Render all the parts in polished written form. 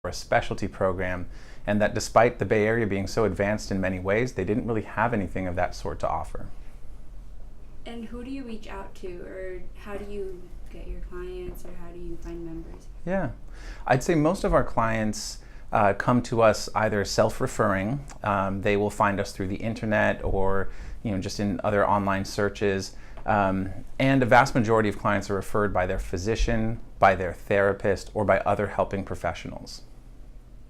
a specialty program, and that despite the Bay Area being so advanced in many ways, they didn't really have anything of that sort to offer. And who do you reach out to, or how do you get your clients, or how do you find members? Yeah, I'd say most of our clients come to us either self-referring. They will find us through the internet or just in other online searches. And a vast majority of clients are referred by their physician, by their therapist, or by other helping professionals.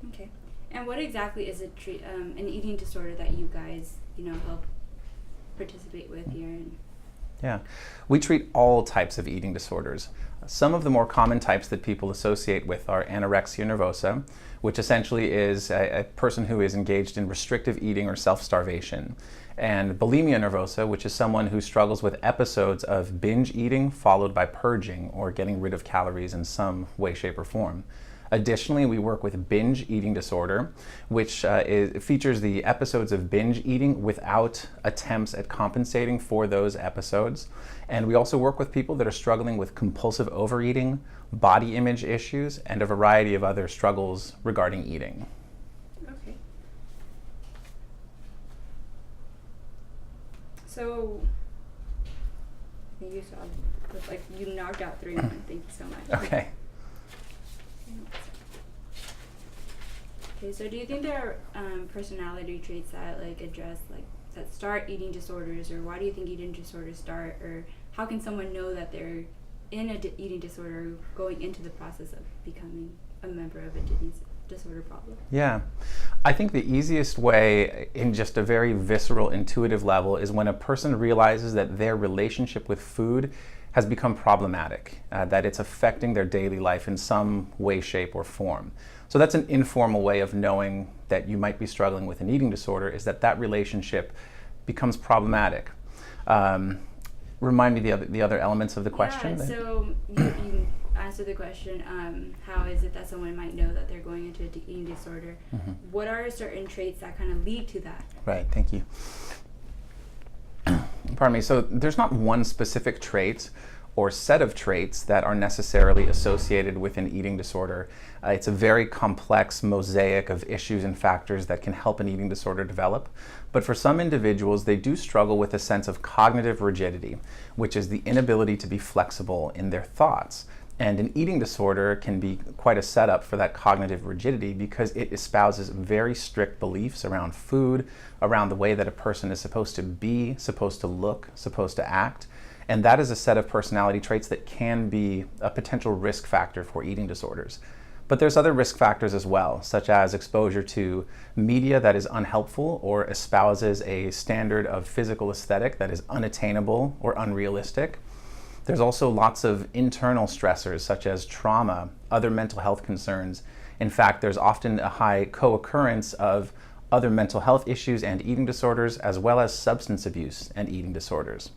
Okay. And what exactly is an eating disorder that you guys, help participate with here? Yeah, we treat all types of eating disorders. Some of the more common types that people associate with are anorexia nervosa, which essentially is a person who is engaged in restrictive eating or self-starvation, and bulimia nervosa, which is someone who struggles with episodes of binge eating followed by purging or getting rid of calories in some way, shape, or form. Additionally, we work with binge eating disorder, which features the episodes of binge eating without attempts at compensating for those episodes. And we also work with people that are struggling with compulsive overeating, body image issues, and a variety of other struggles regarding eating. Okay. So, you knocked out 3-1. Thank you so much. Okay. Okay, so do you think there are personality traits that address that start eating disorders, or why do you think eating disorders start, or how can someone know that they're in a eating disorder going into the process of becoming a member of a disorder problem? Yeah, I think the easiest way in just a very visceral, intuitive level is when a person realizes that their relationship with food has become problematic, that it's affecting their daily life in some way, shape, or form. So that's an informal way of knowing that you might be struggling with an eating disorder, is that relationship becomes problematic. Remind me the other elements of the question. Yeah, so you answered the question, how is it that someone might know that they're going into an eating disorder? Mm-hmm. What are certain traits that kind of lead to that? Right, thank you. Pardon me, so there's not one specific trait or set of traits that are necessarily associated with an eating disorder. It's a very complex mosaic of issues and factors that can help an eating disorder develop. But for some individuals, they do struggle with a sense of cognitive rigidity, which is the inability to be flexible in their thoughts. And an eating disorder can be quite a setup for that cognitive rigidity because it espouses very strict beliefs around food, around the way that a person is supposed to be, supposed to look, supposed to act. And that is a set of personality traits that can be a potential risk factor for eating disorders. But there's other risk factors as well, such as exposure to media that is unhelpful or espouses a standard of physical aesthetic that is unattainable or unrealistic. There's also lots of internal stressors such as trauma, other mental health concerns. In fact, there's often a high co-occurrence of other mental health issues and eating disorders, as well as substance abuse and eating disorders.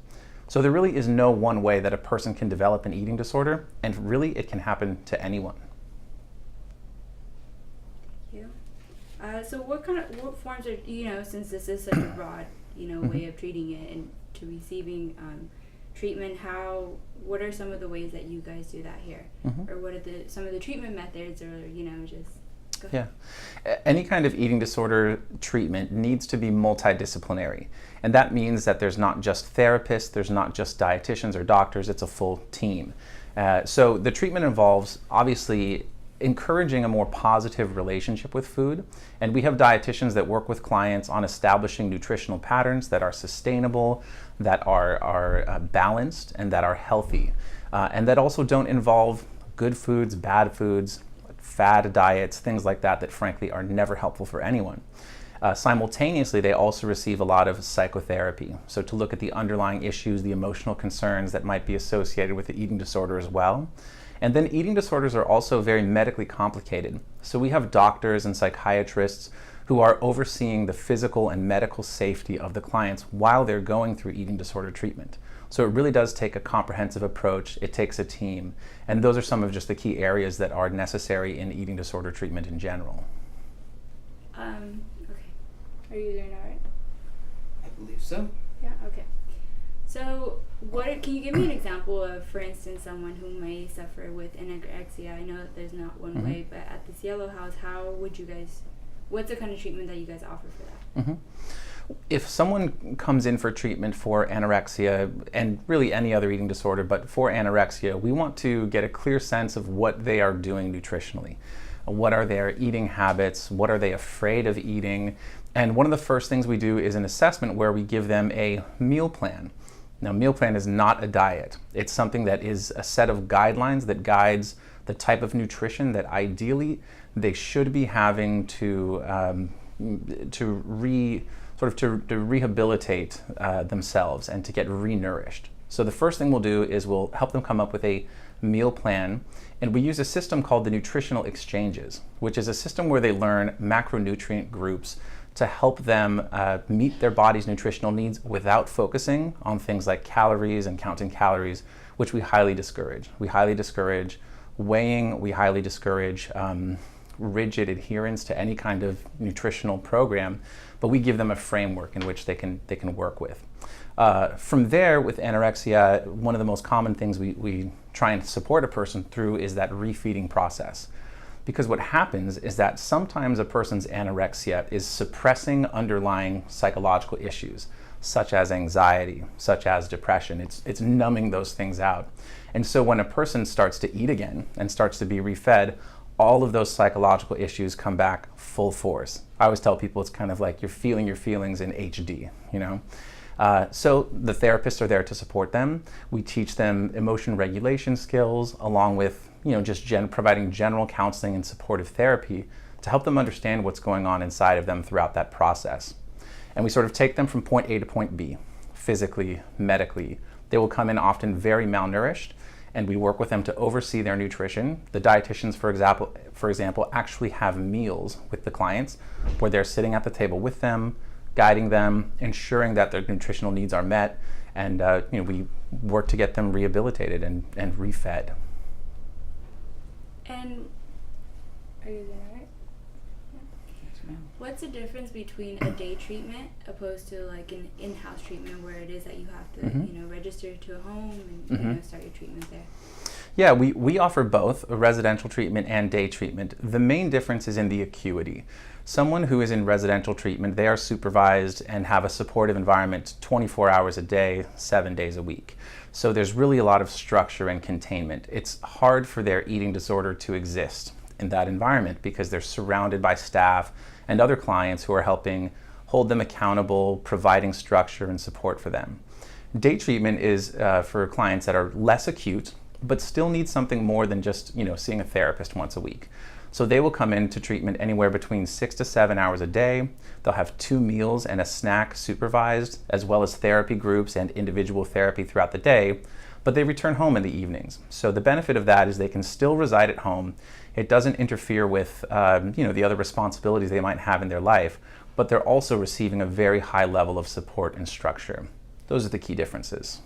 So there really is no one way that a person can develop an eating disorder, and really it can happen to anyone. Thank you. So what forms are, since this is such a broad, way of treating it and to receiving treatment, what are some of the ways that you guys do that here? Mm-hmm. Or what are some of the treatment methods, or, just go ahead. Yeah. Any kind of eating disorder treatment needs to be multidisciplinary. And that means that there's not just therapists, there's not just dietitians or doctors, it's a full team. So the treatment involves, obviously, encouraging a more positive relationship with food. And we have dietitians that work with clients on establishing nutritional patterns that are sustainable, that are balanced, and that are healthy. And that also don't involve good foods, bad foods, fad diets, things like that frankly are never helpful for anyone. Simultaneously, they also receive a lot of psychotherapy. So to look at the underlying issues, the emotional concerns that might be associated with the eating disorder as well. And then eating disorders are also very medically complicated. So we have doctors and psychiatrists who are overseeing the physical and medical safety of the clients while they're going through eating disorder treatment. So it really does take a comprehensive approach. It takes a team. And those are some of just the key areas that are necessary in eating disorder treatment in general. Okay. Are you doing all right? I believe so. Yeah, okay. So, can you give me an example of, for instance, someone who may suffer with anorexia? I know that there's not one way, but at the Cielo House, what's the kind of treatment that you guys offer for that? If someone comes in for treatment for anorexia, and really any other eating disorder, but for anorexia, we want to get a clear sense of what they are doing nutritionally. What are their eating habits? What are they afraid of eating? And one of the first things we do is an assessment where we give them a meal plan. Now, meal plan is not a diet. It's something that is a set of guidelines that guides the type of nutrition that ideally they should be having to rehabilitate themselves and to get renourished. So the first thing we'll do is we'll help them come up with a meal plan, and we use a system called the nutritional exchanges, which is a system where they learn macronutrient groups to help them meet their body's nutritional needs without focusing on things like calories and counting calories, which we highly discourage. We highly discourage weighing, we highly discourage rigid adherence to any kind of nutritional program, but we give them a framework in which they can work with. From there, with anorexia, one of the most common things we try and support a person through is that refeeding process. Because what happens is that sometimes a person's anorexia is suppressing underlying psychological issues, such as anxiety, such as depression. It's numbing those things out. And so when a person starts to eat again and starts to be refed, all of those psychological issues come back full force. I always tell people it's kind of like you're feeling your feelings in HD, you know? So the therapists are there to support them. We teach them emotion regulation skills along with, just providing general counseling and supportive therapy to help them understand what's going on inside of them throughout that process. And we sort of take them from point A to point B, physically, medically. They will come in often very malnourished, and we work with them to oversee their nutrition. The dietitians, for example, actually have meals with the clients where they're sitting at the table with them, guiding them, ensuring that their nutritional needs are met, and we work to get them rehabilitated and refed. And are you there, right? Yeah. What's the difference between a day treatment opposed to like an in-house treatment where it is that you have to, register to a home and start your treatment there? Yeah, we offer both a residential treatment and day treatment. The main difference is in the acuity. Someone who is in residential treatment, they are supervised and have a supportive environment 24 hours a day, 7 days a week. So there's really a lot of structure and containment. It's hard for their eating disorder to exist in that environment because they're surrounded by staff and other clients who are helping hold them accountable, providing structure and support for them. Day treatment is for clients that are less acute, but still need something more than just seeing a therapist once a week. So they will come into treatment anywhere between 6 to 7 hours a day. They'll have 2 meals and a snack supervised, as well as therapy groups and individual therapy throughout the day, but they return home in the evenings. So the benefit of that is they can still reside at home. It doesn't interfere with the other responsibilities they might have in their life, but they're also receiving a very high level of support and structure. Those are the key differences.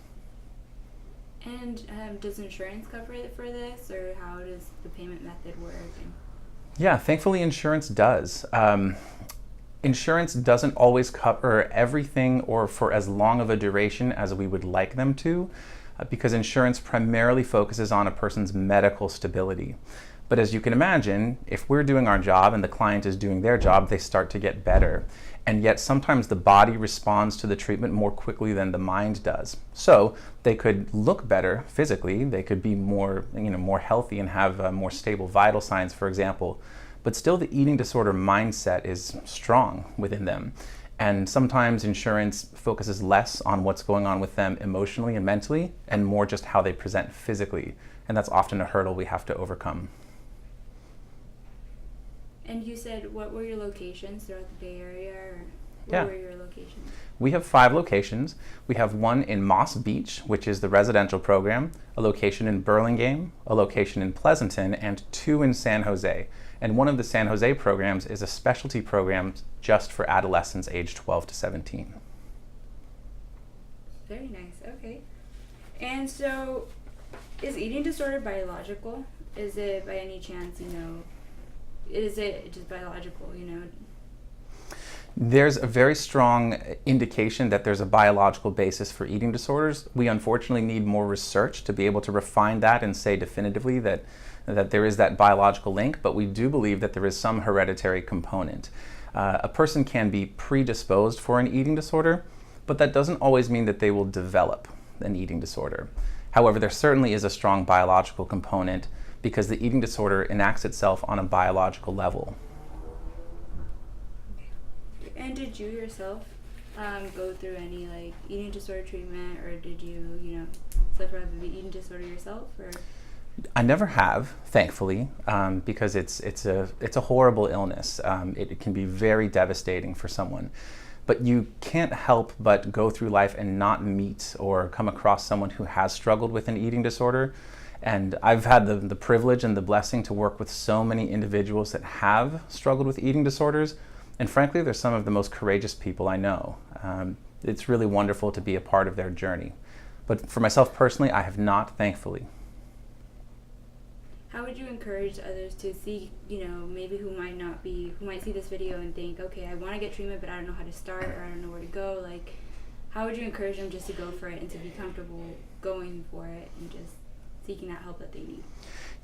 And does insurance cover it for this, or how does the payment method work? Yeah, thankfully insurance does. Insurance doesn't always cover everything or for as long of a duration as we would like them to, because insurance primarily focuses on a person's medical stability. But as you can imagine, if we're doing our job and the client is doing their job, they start to get better. And yet sometimes the body responds to the treatment more quickly than the mind does. So they could look better physically, they could be more healthy and have more stable vital signs, for example, but still the eating disorder mindset is strong within them. And sometimes insurance focuses less on what's going on with them emotionally and mentally, and more just how they present physically. And that's often a hurdle we have to overcome. And you said, what were your locations throughout the Bay Area, or Yeah. what were your locations? We have 5 locations. We have one in Moss Beach, which is the residential program, a location in Burlingame, a location in Pleasanton, and 2 in San Jose. And one of the San Jose programs is a specialty program just for adolescents aged 12 to 17. Very nice, okay. And so, is eating disorder biological? Is it by any chance, is it just biological, There's a very strong indication that there's a biological basis for eating disorders. We unfortunately need more research to be able to refine that and say definitively that there is that biological link, but we do believe that there is some hereditary component. A person can be predisposed for an eating disorder, but that doesn't always mean that they will develop an eating disorder. However, there certainly is a strong biological component because the eating disorder enacts itself on a biological level. And did you yourself go through any like eating disorder treatment, or did you suffer from the eating disorder yourself? Or I never have, thankfully, because it's a horrible illness. It can be very devastating for someone. But you can't help but go through life and not meet or come across someone who has struggled with an eating disorder. And I've had the privilege and the blessing to work with so many individuals that have struggled with eating disorders. And frankly, they're some of the most courageous people I know. It's really wonderful to be a part of their journey. But for myself personally, I have not, thankfully. how would you encourage others to see, maybe who might see this video and think, okay, I want to get treatment, but I don't know how to start, or I don't know where to go. Like, how would you encourage them just to go for it and to be comfortable going for it and just seeking that help that they need?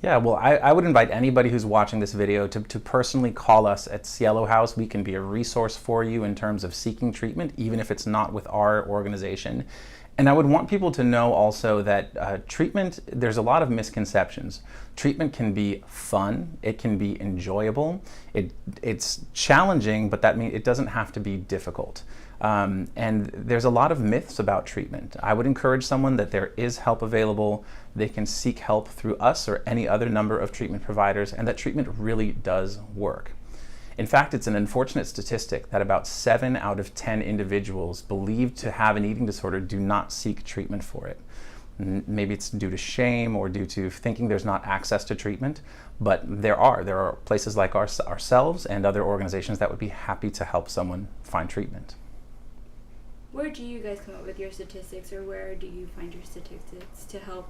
Yeah, well, I would invite anybody who's watching this video to personally call us at Cielo House. We can be a resource for you in terms of seeking treatment, even if it's not with our organization. And I would want people to know also that treatment, there's a lot of misconceptions. Treatment can be fun, it can be enjoyable, it's challenging, but that means it doesn't have to be difficult. And there's a lot of myths about treatment. I would encourage someone that there is help available. They can seek help through us or any other number of treatment providers, and that treatment really does work. In fact, it's an unfortunate statistic that about 7 out of 10 individuals believed to have an eating disorder do not seek treatment for it. Maybe it's due to shame or due to thinking there's not access to treatment, but there are places like ourselves and other organizations that would be happy to help someone find treatment. Where do you guys come up with your statistics, or where do you find your statistics to help,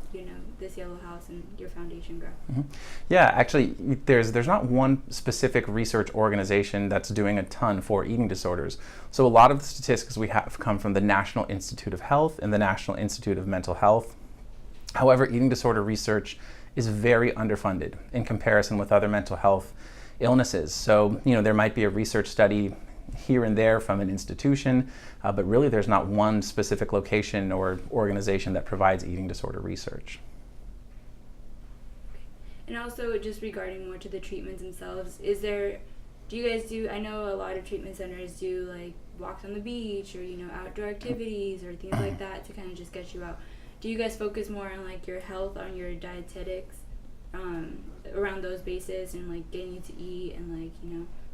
this Yellow House and your foundation grow? Mm-hmm. Yeah, actually, there's not one specific research organization that's doing a ton for eating disorders. So a lot of the statistics we have come from the National Institute of Health and the National Institute of Mental Health. However, eating disorder research is very underfunded in comparison with other mental health illnesses. So, there might be a research study here and there from an institution, but really there's not one specific location or organization that provides eating disorder research. And also, just regarding more to the treatments themselves, do you guys do, I know a lot of treatment centers do like walks on the beach or, outdoor activities or things like that to kind of just get you out. Do you guys focus more on like your health, on your dietetics, around those bases and like getting you to eat and like,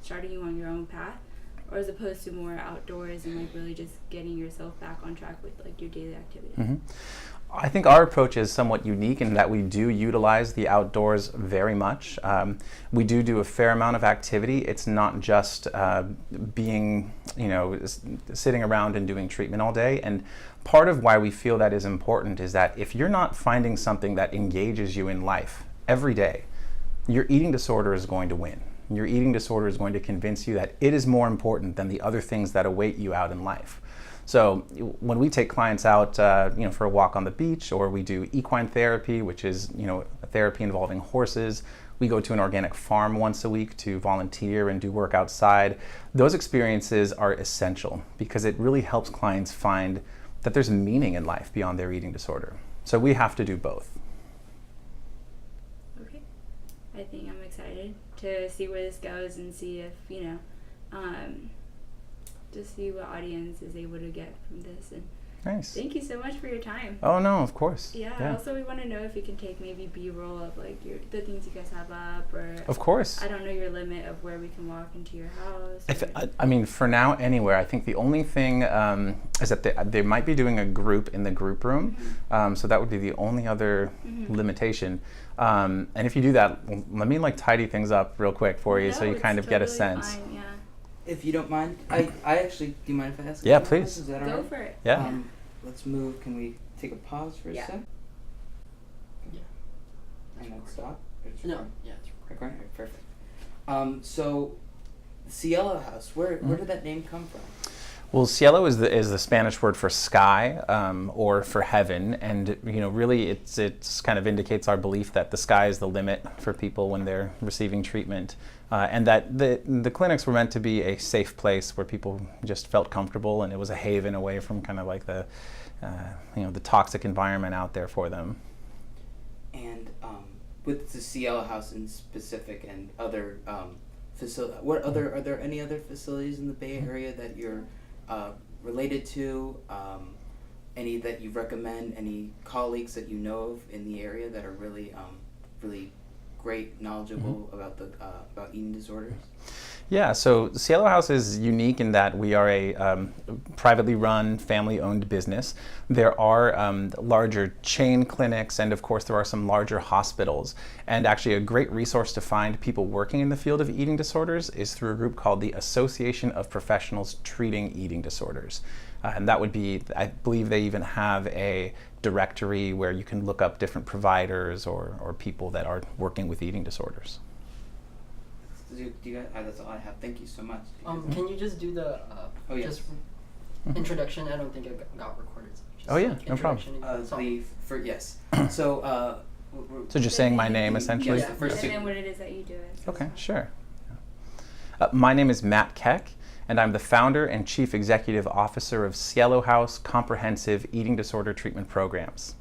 starting you on your own path? Or as opposed to more outdoors and like really just getting yourself back on track with like your daily activities? Mm-hmm. I think our approach is somewhat unique in that we do utilize the outdoors very much. We do a fair amount of activity. It's not just being, sitting around and doing treatment all day. And part of why we feel that is important is that if you're not finding something that engages you in life every day, your eating disorder is going to win. Your eating disorder is going to convince you that it is more important than the other things that await you out in life. So when we take clients out, for a walk on the beach, or we do equine therapy, which is, a therapy involving horses. We go to an organic farm once a week to volunteer and do work outside. Those experiences are essential because it really helps clients find that there's meaning in life beyond their eating disorder. So we have to do both. Okay. I think I'm excited to see where this goes and see if, to see what audience is able to get from this. And nice. Thank you so much for your time. Oh no, of course. Yeah. Also, we want to know if you can take maybe B-roll of like the things you guys have up, or of course. I don't know your limit of where we can walk into your house. I mean, for now, anywhere. I think the only thing is that they might be doing a group in the group room, Mm-hmm. so that would be the only other Mm-hmm. limitation. And if you do that, let me tidy things up real quick for you, No, so you kind of totally get a sense. Fine, yeah. If you don't mind, I actually, do you mind if I ask? Yeah, a couple please. questions? Is that all Go right? for it. Yeah. Let's move. Can we take a pause for a Yeah. sec? Yeah. And then stop? It's No, recording. yeah, it's Recording? Perfect. So Cielo House. Where did that name come from? Well, cielo is the Spanish word for sky, or for heaven, and really it's kind of indicates our belief that the sky is the limit for people when they're receiving treatment, and that the clinics were meant to be a safe place where people just felt comfortable, and it was a haven away from kind of like the the toxic environment out there for them. And with the Cielo House in specific and other are there any other facilities in the Bay Area that you're related to, any that you recommend, any colleagues that you know of in the area that are really really great, knowledgeable about about eating disorders? Yeah, so Cielo House is unique in that we are a privately run, family-owned business. There are larger chain clinics, and of course there are some larger hospitals. And actually a great resource to find people working in the field of eating disorders is through a group called the Association of Professionals Treating Eating Disorders. And that would be, I believe they even have a directory where you can look up different providers or people that are working with eating disorders. Do you guys, that's all I have. Thank you so much. Do you guys Can you just do the yes. introduction? I don't think it got recorded. So just Oh, yeah, like no problem. introduction. yes. So So just saying my name essentially? Yes, the first And two. then what it is that you do. Okay, sure. My name is Matt Keck, and I'm the founder and chief executive officer of Cielo House Comprehensive Eating Disorder Treatment Programs.